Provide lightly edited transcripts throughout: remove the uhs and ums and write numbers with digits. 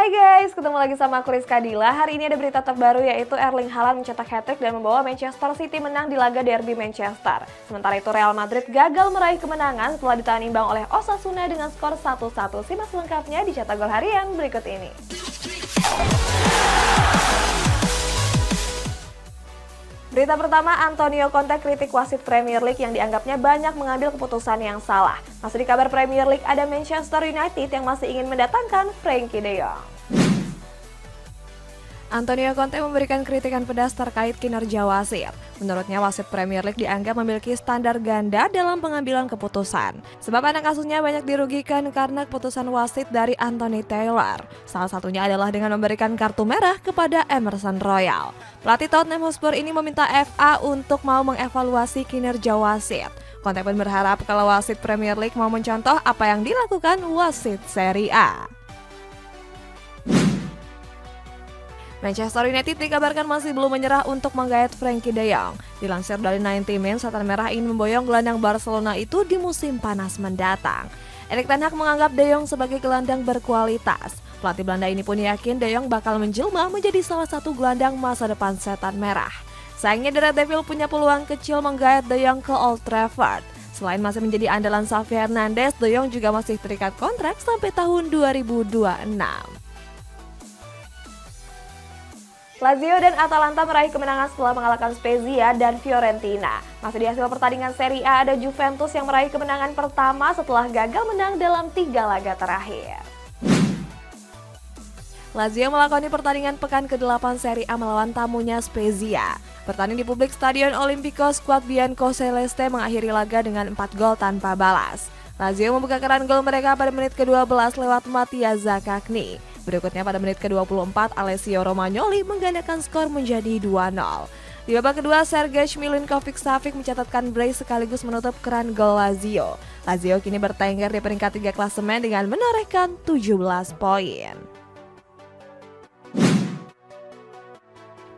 Hai guys, ketemu lagi sama aku Rizka Dila. Hari ini ada berita terbaru yaitu Erling Haaland mencetak hat-trick dan membawa Manchester City menang di laga derby Manchester. Sementara itu Real Madrid gagal meraih kemenangan setelah ditahan imbang oleh Osasuna dengan skor 1-1. Simak selengkapnya di Cetak Gol Harian berikut ini. Berita pertama, Antonio Conte kritik wasit Premier League yang dianggapnya banyak mengambil keputusan yang salah. Masih di kabar Premier League, ada Manchester United yang masih ingin mendatangkan Frenkie de Jong. Antonio Conte memberikan kritikan pedas terkait kinerja wasit. Menurutnya wasit Premier League dianggap memiliki standar ganda dalam pengambilan keputusan. Sebab anak asuhnya banyak dirugikan karena keputusan wasit dari Anthony Taylor. Salah satunya adalah dengan memberikan kartu merah kepada Emerson Royal. Pelatih Tottenham Hotspur ini meminta FA untuk mau mengevaluasi kinerja wasit. Conte pun berharap kalau wasit Premier League mau mencontoh apa yang dilakukan wasit Serie A. Manchester United dikabarkan masih belum menyerah untuk menggait Frenkie de Jong. Dilansir dari 90 Min, Setan Merah ingin memboyong gelandang Barcelona itu di musim panas mendatang. Erik ten Hag menganggap de Jong sebagai gelandang berkualitas. Pelatih Belanda ini pun yakin de Jong bakal menjelma menjadi salah satu gelandang masa depan Setan Merah. Sayangnya The Red Devil punya peluang kecil menggait de Jong ke Old Trafford. Selain masih menjadi andalan Xavi Hernandez, de Jong juga masih terikat kontrak sampai tahun 2026. Lazio dan Atalanta meraih kemenangan setelah mengalahkan Spezia dan Fiorentina. Masih di hasil pertandingan Serie A, ada Juventus yang meraih kemenangan pertama setelah gagal menang dalam 3 laga terakhir. Lazio melakoni pertandingan pekan ke-8 Serie A melawan tamunya Spezia. Bertanding di publik Stadion Olimpico, skuad Bianco Celeste mengakhiri laga dengan 4 gol tanpa balas. Lazio membuka keran gol mereka pada menit ke-12 lewat Mattia Zaccagni. Berikutnya pada menit ke-24, Alessio Romagnoli menggandakan skor menjadi 2-0. Di babak kedua, Sergej Milinkovic-Savic mencatatkan brace sekaligus menutup keran gol Lazio. Lazio kini bertengger di peringkat 3 klasemen dengan menorehkan 17 poin.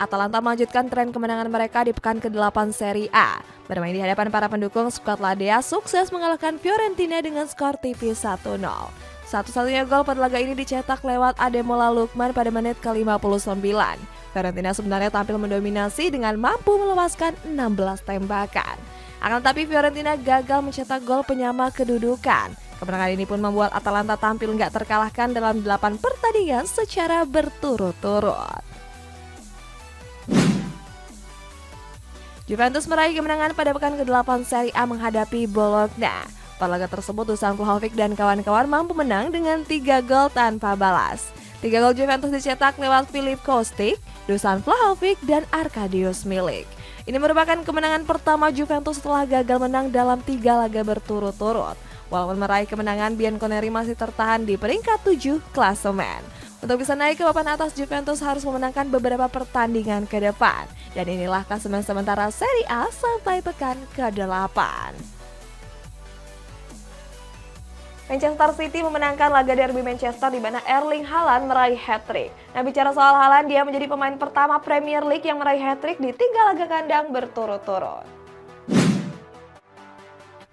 Atalanta melanjutkan tren kemenangan mereka di pekan ke-8 Serie A. Bermain di hadapan para pendukung, skuad Ladea sukses mengalahkan Fiorentina dengan skor tipis 1-0. Satu-satunya gol pada laga ini dicetak lewat Ademola Lookman pada menit ke-59. Fiorentina sebenarnya tampil mendominasi dengan mampu melewaskan 16 tembakan. Akan tetapi Fiorentina gagal mencetak gol penyama kedudukan. Kemenangan ini pun membuat Atalanta tampil nggak terkalahkan dalam 8 pertandingan secara berturut-turut. Juventus meraih kemenangan pada pekan ke-8 Serie A menghadapi Bologna. Pada laga tersebut, Dusan Vlahovic dan kawan-kawan mampu menang dengan 3 gol tanpa balas. 3 gol Juventus dicetak lewat Filip Kostic, Dusan Vlahovic, dan Arkadiusz Milik. Ini merupakan kemenangan pertama Juventus setelah gagal menang dalam 3 laga berturut-turut. Walaupun meraih kemenangan, Bianconeri masih tertahan di peringkat 7 klasemen. Untuk bisa naik ke papan atas, Juventus harus memenangkan beberapa pertandingan ke depan. Dan inilah klasemen sementara Serie A sampai pekan ke-8. Manchester City memenangkan laga derby Manchester di mana Erling Haaland meraih hat-trick. Nah, bicara soal Haaland, dia menjadi pemain pertama Premier League yang meraih hat-trick di 3 laga kandang berturut-turut.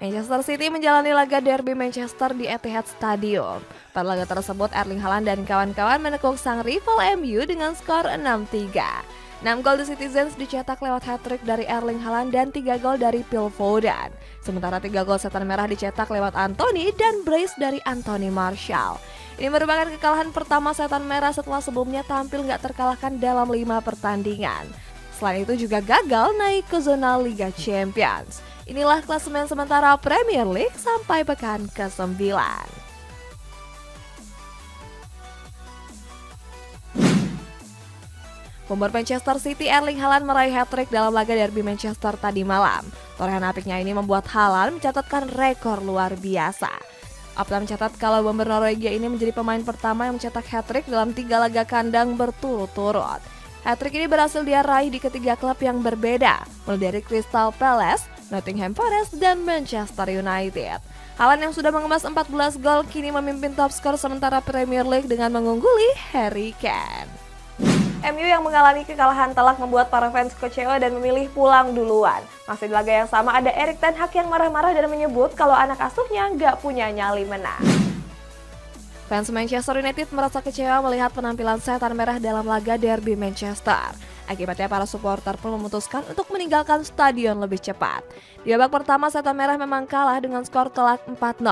Manchester City menjalani laga derby Manchester di Etihad Stadium. Pada laga tersebut, Erling Haaland dan kawan-kawan menekuk sang rival MU dengan skor 6-3. 6 gol The Citizens dicetak lewat hat-trick dari Erling Haaland dan 3 gol dari Phil Foden. Sementara 3 gol Setan Merah dicetak lewat Anthony dan brace dari Anthony Martial. Ini merupakan kekalahan pertama Setan Merah setelah sebelumnya tampil nggak terkalahkan dalam 5 pertandingan. Selain itu juga gagal naik ke zona Liga Champions. Inilah klasemen sementara Premier League sampai pekan ke-9. Pemain Manchester City Erling Haaland meraih hat-trick dalam laga derby Manchester tadi malam. Torehan apiknya ini membuat Haaland mencatatkan rekor luar biasa. Opta mencatat kalau bomber Norwegia ini menjadi pemain pertama yang mencetak hat-trick dalam 3 laga kandang berturut-turut. Hat-trick ini berhasil dia raih di ketiga klub yang berbeda, mulai dari Crystal Palace, Nottingham Forest, dan Manchester United. Haaland yang sudah mengemas 14 gol kini memimpin top skor sementara Premier League dengan mengungguli Harry Kane. MU yang mengalami kekalahan telak membuat para fans kecewa dan memilih pulang duluan. Masih di laga yang sama ada Erik ten Hag yang marah-marah dan menyebut kalau anak asuhnya nggak punya nyali menang. Fans Manchester United merasa kecewa melihat penampilan setan merah dalam laga derby Manchester. Akibatnya para supporter pun memutuskan untuk meninggalkan stadion lebih cepat. Di babak pertama setan merah memang kalah dengan skor telak 4-0.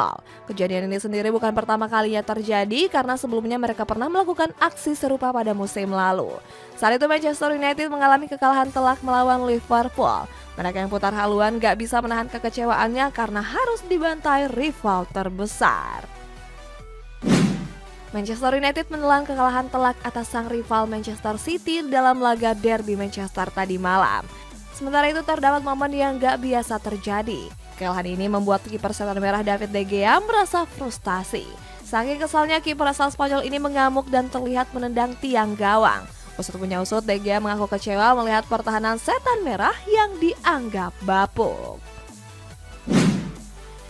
Kejadian ini sendiri bukan pertama kalinya terjadi karena sebelumnya mereka pernah melakukan aksi serupa pada musim lalu. Saat itu Manchester United mengalami kekalahan telak melawan Liverpool. Mereka yang putar haluan gak bisa menahan kekecewaannya karena harus dibantai rival terbesar. Manchester United menelan kekalahan telak atas sang rival Manchester City dalam laga derby Manchester tadi malam. Sementara itu terdapat momen yang gak biasa terjadi. Kekalahan ini membuat kiper setan merah David De Gea merasa frustasi. Saking kesalnya kiper asal Spanyol ini mengamuk dan terlihat menendang tiang gawang. Usut punya usut, De Gea mengaku kecewa melihat pertahanan setan merah yang dianggap bapuk.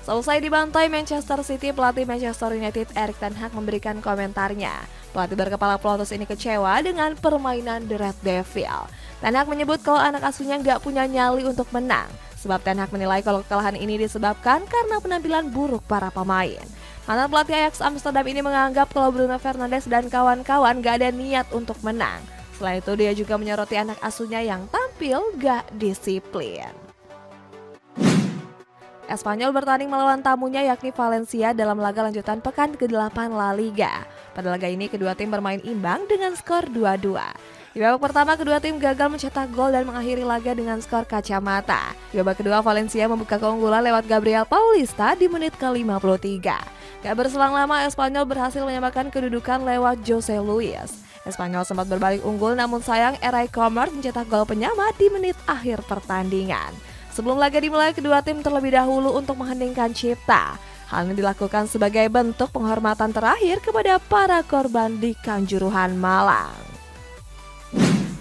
Selesai dibantai Manchester City, pelatih Manchester United Erik ten Hag memberikan komentarnya. Pelatih berkepala pelotos ini kecewa dengan permainan The Red Devil. Ten Hag menyebut kalau anak asuhnya nggak punya nyali untuk menang. Sebab Ten Hag menilai kalau kekalahan ini disebabkan karena penampilan buruk para pemain. Mantan pelatih Ajax Amsterdam ini menganggap kalau Bruno Fernandes dan kawan-kawan gak ada niat untuk menang. Selain itu dia juga menyoroti anak asuhnya yang tampil gak disiplin. Espanyol bertanding melawan tamunya yakni Valencia dalam laga lanjutan pekan ke-8 La Liga. Pada laga ini kedua tim bermain imbang dengan skor 2-2. Di babak pertama kedua tim gagal mencetak gol dan mengakhiri laga dengan skor kacamata. Di babak kedua Valencia membuka keunggulan lewat Gabriel Paulista di menit ke-53. Gak berselang lama Espanyol berhasil menyamakan kedudukan lewat Jose Luis. Espanyol sempat berbalik unggul namun sayang Eray Commerce mencetak gol penyama di menit akhir pertandingan. Sebelum laga dimulai, kedua tim terlebih dahulu untuk mengheningkan cipta. Hal ini dilakukan sebagai bentuk penghormatan terakhir kepada para korban di Kanjuruhan Malang.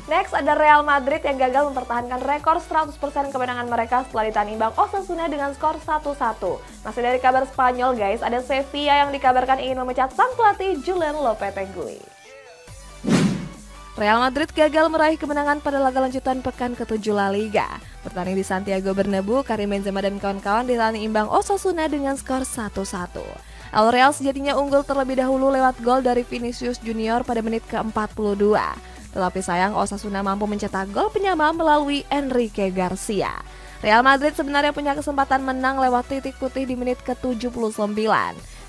Next ada Real Madrid yang gagal mempertahankan rekor 100% kemenangan mereka setelah ditahan imbang Osasuna dengan skor 1-1. Masih dari kabar Spanyol guys, ada Sevilla yang dikabarkan ingin memecat sang pelatih Julen Lopetegui. Real Madrid gagal meraih kemenangan pada laga lanjutan pekan ke-7 La Liga. Bertanding di Santiago Bernabeu, Karim Benzema dan kawan-kawan ditahan imbang Osasuna dengan skor 1-1. El Real sejatinya unggul terlebih dahulu lewat gol dari Vinicius Junior pada menit ke-42. Tetapi sayang Osasuna mampu mencetak gol penyama melalui Enrique Garcia. Real Madrid sebenarnya punya kesempatan menang lewat titik putih di menit ke-79.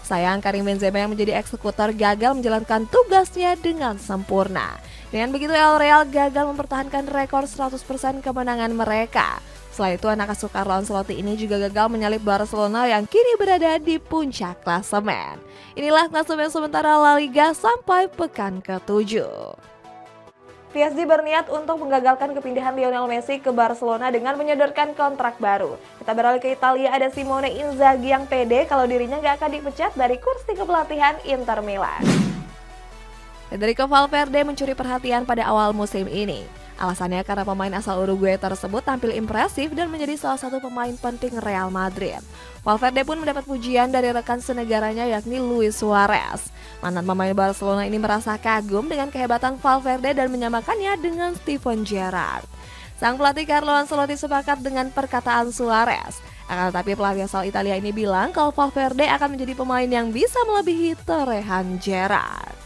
Sayang Karim Benzema yang menjadi eksekutor gagal menjalankan tugasnya dengan sempurna. Dengan begitu El Real gagal mempertahankan rekor 100% kemenangan mereka. Setelah itu anak asuh Carlo Ancelotti ini juga gagal menyalip Barcelona yang kini berada di puncak klasemen. Inilah klasemen sementara La Liga sampai pekan ke-7. PSG berniat untuk menggagalkan kepindahan Lionel Messi ke Barcelona dengan menyodorkan kontrak baru. Kita beralih ke Italia, ada Simone Inzaghi yang pede kalau dirinya gak akan dipecat dari kursi kepelatihan Inter Milan. Federico Valverde mencuri perhatian pada awal musim ini. Alasannya karena pemain asal Uruguay tersebut tampil impresif dan menjadi salah satu pemain penting Real Madrid. Valverde pun mendapat pujian dari rekan senegaranya yakni Luis Suarez. Mantan pemain Barcelona ini merasa kagum dengan kehebatan Valverde dan menyamakannya dengan Steven Gerrard. Sang pelatih Carlo Ancelotti sepakat dengan perkataan Suarez. Akan tetapi pelatih asal Italia ini bilang kalau Valverde akan menjadi pemain yang bisa melebihi torehan Gerrard.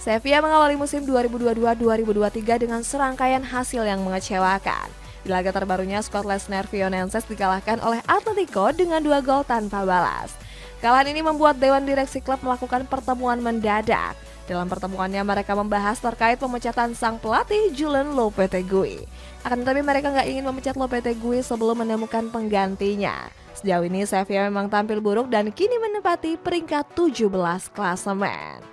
Sevilla mengawali musim 2022-2023 dengan serangkaian hasil yang mengecewakan. Di laga terbarunya, skuad Lesnar Fionenses dikalahkan oleh Atletico dengan 2 gol tanpa balas. Kekalahan ini membuat Dewan Direksi klub melakukan pertemuan mendadak. Dalam pertemuannya mereka membahas terkait pemecatan sang pelatih Julen Lopetegui. Akan tetapi mereka nggak ingin memecat Lopetegui sebelum menemukan penggantinya. Sejauh ini Sevilla memang tampil buruk dan kini menempati peringkat 17 klasemen.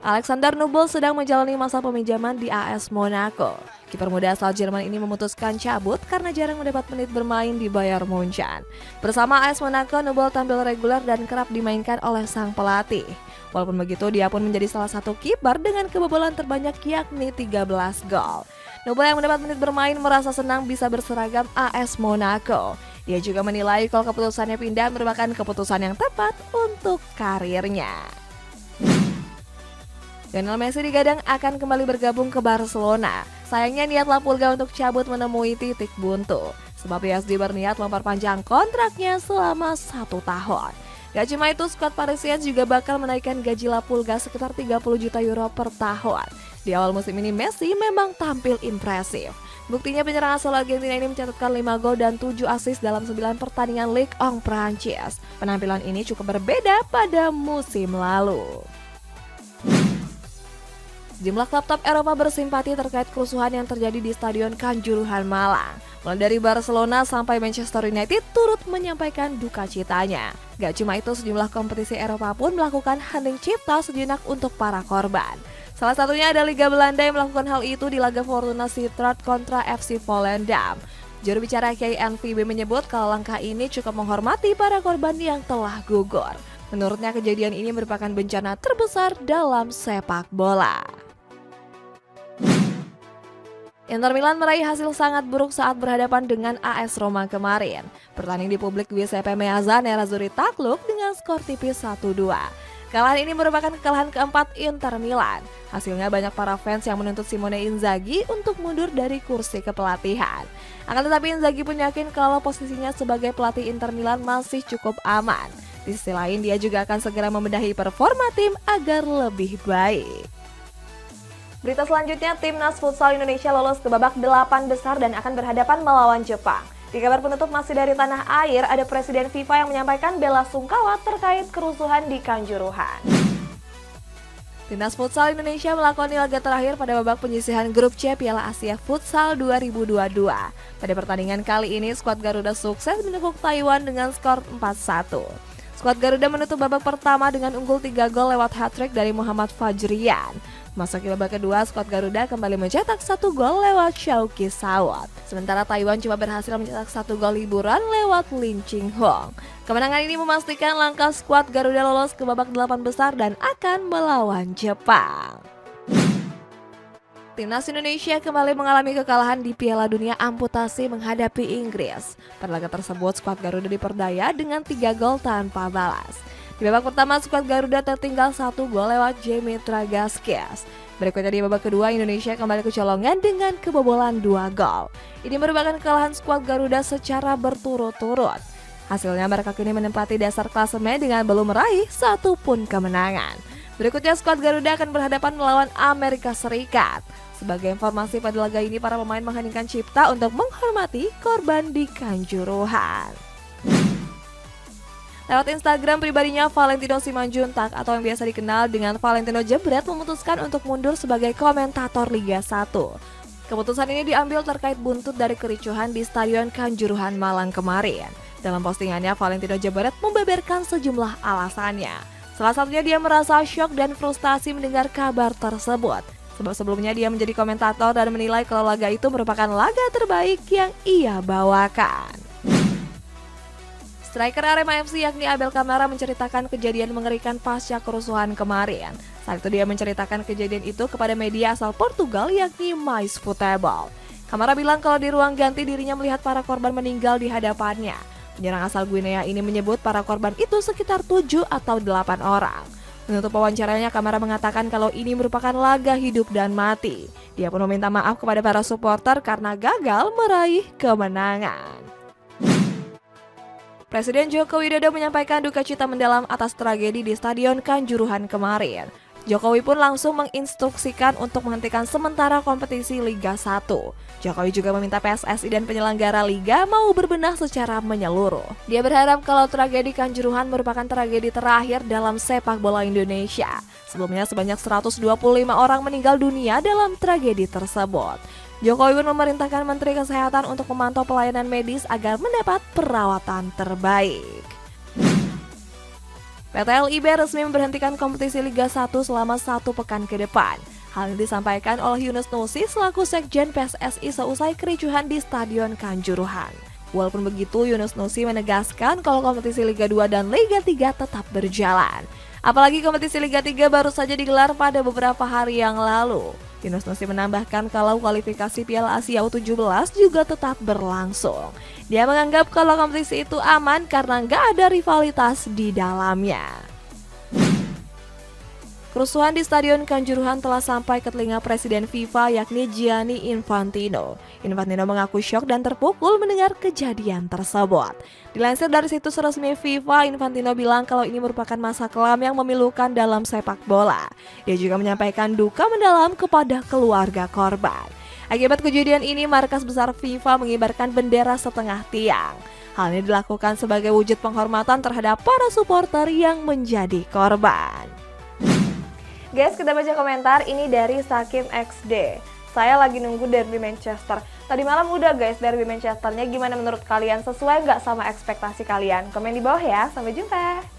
Alexander Nubel sedang menjalani masa peminjaman di AS Monaco. Kiper muda asal Jerman ini memutuskan cabut karena jarang mendapat menit bermain di Bayern Munchen. Bersama AS Monaco, Nubel tampil reguler dan kerap dimainkan oleh sang pelatih. Walaupun begitu, dia pun menjadi salah satu kiper dengan kebobolan terbanyak yakni 13 gol. Nubel yang mendapat menit bermain merasa senang bisa berseragam AS Monaco. Dia juga menilai kalau keputusannya pindah merupakan keputusan yang tepat untuk karirnya. Lionel Messi digadang akan kembali bergabung ke Barcelona. Sayangnya niat Lapulga untuk cabut menemui titik buntu. sebab PSG berniat memperpanjang kontraknya selama 1 tahun. Gak cuma itu, skuad Parisiens juga bakal menaikkan gaji La Pulga sekitar 30 juta euro per tahun. Di awal musim ini Messi memang tampil impresif. Buktinya penyerang asal Argentina ini mencatatkan 5 gol dan 7 assist dalam 9 pertandingan Ligue 1 Prancis. Penampilan ini cukup berbeda pada musim lalu. Sejumlah klub top Eropa bersimpati terkait kerusuhan yang terjadi di Stadion Kanjuruhan Malang. Mulai dari Barcelona sampai Manchester United turut menyampaikan duka citanya. Gak cuma itu, sejumlah kompetisi Eropa pun melakukan hening cipta sejenak untuk para korban. Salah satunya ada Liga Belanda yang melakukan hal itu di laga Fortuna Sittard kontra FC Volendam. Juru bicara KNVB menyebut kalau langkah ini cukup menghormati para korban yang telah gugur. Menurutnya kejadian ini merupakan bencana terbesar dalam sepak bola. Inter Milan meraih hasil sangat buruk saat berhadapan dengan AS Roma kemarin. Bertanding di publik Giuseppe Meazza, Nerazzurri takluk dengan skor tipis 1-2. Kekalahan ini merupakan kekalahan keempat Inter Milan. Hasilnya banyak para fans yang menuntut Simone Inzaghi untuk mundur dari kursi kepelatihan. Akan tetapi Inzaghi pun yakin kalau posisinya sebagai pelatih Inter Milan masih cukup aman. Di sisi lain, dia juga akan segera membenahi performa tim agar lebih baik. Berita selanjutnya, Timnas Futsal Indonesia lolos ke babak 8 besar dan akan berhadapan melawan Jepang. Di kabar penutup masih dari tanah air, ada Presiden FIFA yang menyampaikan bela sungkawa terkait kerusuhan di Kanjuruhan. Timnas Futsal Indonesia melakoni laga terakhir pada babak penyisihan grup C Piala Asia Futsal 2022. Pada pertandingan kali ini, skuad Garuda sukses menekuk Taiwan dengan skor 4-1. Skuad Garuda menutup babak pertama dengan unggul 3 gol lewat hat-trick dari Muhammad Fajrian. Masuk ke babak kedua, skuad Garuda kembali mencetak 1 gol lewat Shauki Sawat. Sementara Taiwan cuma berhasil mencetak 1 gol hiburan lewat Lin Ching Hong. Kemenangan ini memastikan langkah skuad Garuda lolos ke babak 8 besar dan akan melawan Jepang. Timnas Indonesia kembali mengalami kekalahan di Piala Dunia Amputasi menghadapi Inggris. Pada laga tersebut, skuad Garuda diperdaya dengan 3 gol tanpa balas. Di babak pertama, skuad Garuda tertinggal 1 gol lewat Jamie Tragaskias. Berikutnya di babak kedua, Indonesia kembali kecolongan dengan kebobolan 2 gol. Ini merupakan kekalahan skuad Garuda secara berturut-turut. Hasilnya mereka kini menempati dasar klasemen dengan belum meraih 1 pun kemenangan. Berikutnya, skuad Garuda akan berhadapan melawan Amerika Serikat. Sebagai informasi, pada laga ini para pemain mengheningkan cipta untuk menghormati korban di Kanjuruhan. Lewat Instagram pribadinya, Valentino Simanjuntak atau yang biasa dikenal dengan Valentino Jebret memutuskan untuk mundur sebagai komentator Liga 1. Keputusan ini diambil terkait buntut dari kericuhan di Stadion Kanjuruhan Malang kemarin. Dalam postingannya, Valentino Jebret membeberkan sejumlah alasannya. Salah satunya dia merasa syok dan frustasi mendengar kabar tersebut. Sebab sebelumnya dia menjadi komentator dan menilai kalau laga itu merupakan laga terbaik yang ia bawakan. Striker Arema FC yakni Abel Kamara menceritakan kejadian mengerikan pasca kerusuhan kemarin. Saat itu dia menceritakan kejadian itu kepada media asal Portugal yakni Mais Futebol. Kamara bilang kalau di ruang ganti dirinya melihat para korban meninggal di hadapannya. Penyerang asal Guinea ini menyebut para korban itu sekitar 7 atau 8 orang. Menutup wawancaranya, Kamara mengatakan kalau ini merupakan laga hidup dan mati. Dia pun meminta maaf kepada para supporter karena gagal meraih kemenangan. Presiden Joko Widodo menyampaikan duka cita mendalam atas tragedi di Stadion Kanjuruhan kemarin. Jokowi pun langsung menginstruksikan untuk menghentikan sementara kompetisi Liga 1. Jokowi juga meminta PSSI dan penyelenggara Liga mau berbenah secara menyeluruh. Dia berharap kalau tragedi Kanjuruhan merupakan tragedi terakhir dalam sepak bola Indonesia. Sebelumnya sebanyak 125 orang meninggal dunia dalam tragedi tersebut. Jokowi pun memerintahkan Menteri Kesehatan untuk memantau pelayanan medis agar mendapat perawatan terbaik. PT LIB resmi memberhentikan kompetisi Liga 1 selama 1 pekan ke depan. Hal ini disampaikan oleh Yunus Nusi selaku Sekjen PSSI seusai kericuhan di Stadion Kanjuruhan. Walaupun begitu, Yunus Nusi menegaskan kalau kompetisi Liga 2 dan Liga 3 tetap berjalan. Apalagi kompetisi Liga 3 baru saja digelar pada beberapa hari yang lalu. Yunus Nusi menambahkan kalau kualifikasi Piala Asia U17 juga tetap berlangsung. Dia menganggap kalau kompetisi itu aman karena nggak ada rivalitas di dalamnya. Kerusuhan di Stadion Kanjuruhan telah sampai ke telinga Presiden FIFA yakni Gianni Infantino. Infantino mengaku syok dan terpukul mendengar kejadian tersebut. Dilansir dari situs resmi FIFA, Infantino bilang kalau ini merupakan masa kelam yang memilukan dalam sepak bola. Dia juga menyampaikan duka mendalam kepada keluarga korban. Akibat kejadian ini, markas besar FIFA mengibarkan bendera setengah tiang. Hal ini dilakukan sebagai wujud penghormatan terhadap para supporter yang menjadi korban. Guys, kita baca komentar ini dari Sakim XD. Saya lagi nunggu derby Manchester. Tadi malam udah guys derby Manchesternya, gimana menurut kalian? Sesuai nggak sama ekspektasi kalian? Komen di bawah ya, sampai jumpa.